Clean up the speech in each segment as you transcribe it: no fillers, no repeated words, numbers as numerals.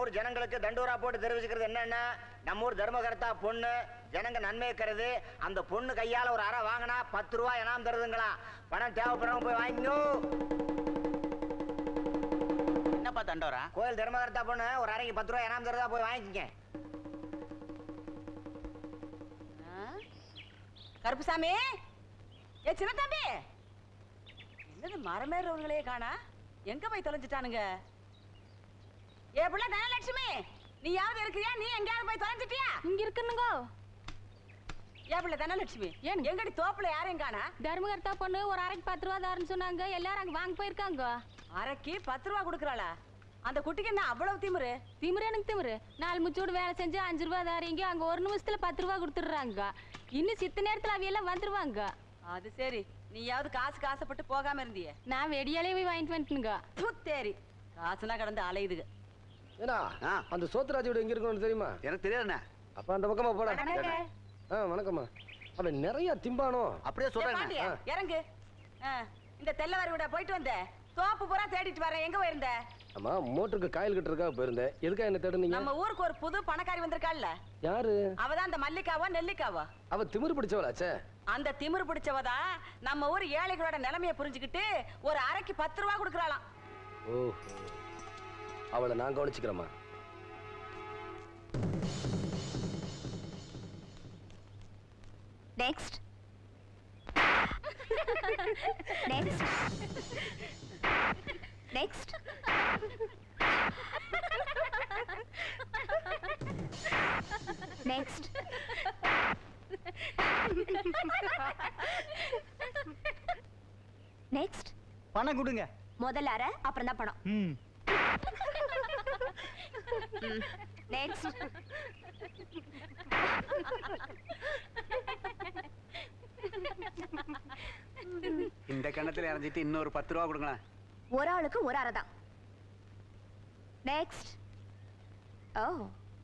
ஊர் ஜனங்களுக்கு தண்டூரா போட்டு தெரிவிச்சுக்கிறது என்னன்னா, நம்ம ஊர் தர்மகர்த்தா பொண்ணு ஜனங்க நன்மை கருது அந்த பொண்ணு கையால ஒரு அறை வாங்கினா 10 ரூபாய் இனாம் தருதுங்களா. பணம் தேவைப்படுறவங்க போய் வாங்கிக்கோ. என்னப்பா தண்டோரா? கோயில் தர்மகர்த்தா பொண்ணு ஒரு அறைக்கு 10 ரூபாய் இனாம் தருதா, போய் வாங்கிக்கங்க. கருப்புசாமி, ஏ சின்ன தம்பி, என்னது மரமேறவங்களே காணா? எங்க போய் தொலைஞ்சிட்டானுங்க? ஏ புள்ள தனலட்சுமி, நீ யாவது இருக்கிறியா? நீ எங்கயாவது போய் தொலைஞ்சிட்டியா? இங்க இருக்குனுங்க. ஏ புள்ள தனலட்சுமி, எங்கடி தோப்புல யாரையும் காணா? தர்மகர்த்தா பொண்ணு ஒரு அரைக்கு 10 ரூபா தாருன்னு சொன்னாங்க. எல்லாரும் அங்க வாங்க போயிருக்காங்க. அரைக்கு 10 ரூபா கொடுக்கறாளா? அந்த குட்டிக்கு என்ன அவ்வளவு திமிரு? திமிரு எனக்கு திமிரு. 4 முச்சோடு வேலை செஞ்சு 5 ரூபா தாரீங்க. அங்க ஒரு நிமிஷத்துல 10 ரூபா கொடுத்துடுறாங்க. இன்னும் சித்த நேரத்துல அவையெல்லாம் வந்துருவாங்க. அது சரி, நீயாவது காசுக்கு ஆசைப்பட்டு போகாம இருந்தியே. நான் வெடியாலே போய் வாங்கிட்டு வந்துட்டுங்க. தேரி காசுனா கடந்து அலையுதுங்க. ஏன்னா அந்த சோத்ராஜ் வீடு எங்க இருக்குன்னு தெரியுமா? எனக்கு தெரியாதுண்ணே. அப்ப அந்த பக்கமா போடா. வணக்கம்மா. அப்ப நிறைய திம்பானோ? அப்படியே சொல்றேன். இறங்கு. இந்த தெல்லவாரி விட போயிட்டு வந்த தோப்பு பூரா தேடிட்டு வரேன். எங்க போயிருந்த? அம்மா மோட்டருக்கு காயில் கட்டுறதுக்காக போயிருந்தேன். எதுக்கா என்ன தேடுனீங்க? நம்ம ஊருக்கு ஒரு புது பணக்காரி வந்திருக்காள்ல. யாரு? அவதான் அந்த மல்லிகாவா நெல்லிக்காவா? அவ திமிரு பிடிச்சவளாச்சே. அந்த திமிரு பிடிச்சவதான் நம்ம ஊர் ஏழைகளோட நிலைமைய புரிஞ்சுக்கிட்டு ஒரு அரைக்கு 10 ரூபா கொடுக்கறாளாம். ஓஹோ, அவளை நான் கவனிச்சுக்கிறேம்மா. Next. Next. Next. Next. Next. பணம் கொடுங்க. முதல்ல அரை, அப்புறம் தான் பணம். Next. இந்த கணத்துல இறஞ்சிட்டு இன்னொரு 10 ரூபா கொடுங்களேன். ஒரு ஆளுக்கு ஒரு அரை தான். நெக்ஸ்ட். ஓ,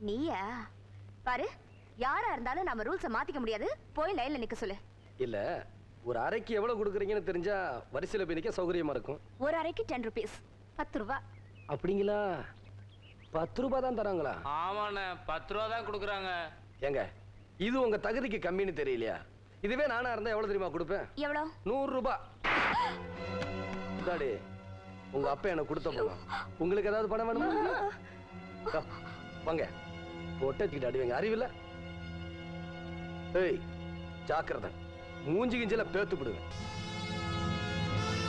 நீயா? பாரு, யாரா இருந்தாலும் நம்ம ரூல்ஸை மாத்திக்க முடியாது. போய் லைன்ல நிக்க சொல்லு. இல்ல, ஒரு அரைக்கு எவ்வளவு கொடுக்குறீங்கன்னு தெரிஞ்சா வரிசையில போய் நிக்க சௌகரியமா இருக்கும். ஒரு அரைக்கு 10 rupees, 10 ரூபா. அப்படிங்களா? 10 ரூபா தான் தராங்களா? ஆமாண்ணே, 10 ரூபா தான் கொடுக்குறாங்க. ஏங்க, இது உங்க தகுதிக்கு கம்மின்னு தெரியலையா? இதுவே நானா இருந்தா எவ்வளவு தெரியுமா கொடுப்பேன்? எவ்வளவு? 100 ரூபாய். டாடி, உங்க அப்பா எனக்கு கொடுத்த பணம். உங்களுக்கு ஏதாவது பணம் வேணுமா? வாங்க, பொட்டச்சிக்கிட்டு அடிவீங்க. அறிவில்ல? ஏய், ஜாக்கிரதை, மூஞ்சி கிஞ்சில பேத்து விடுவேன்.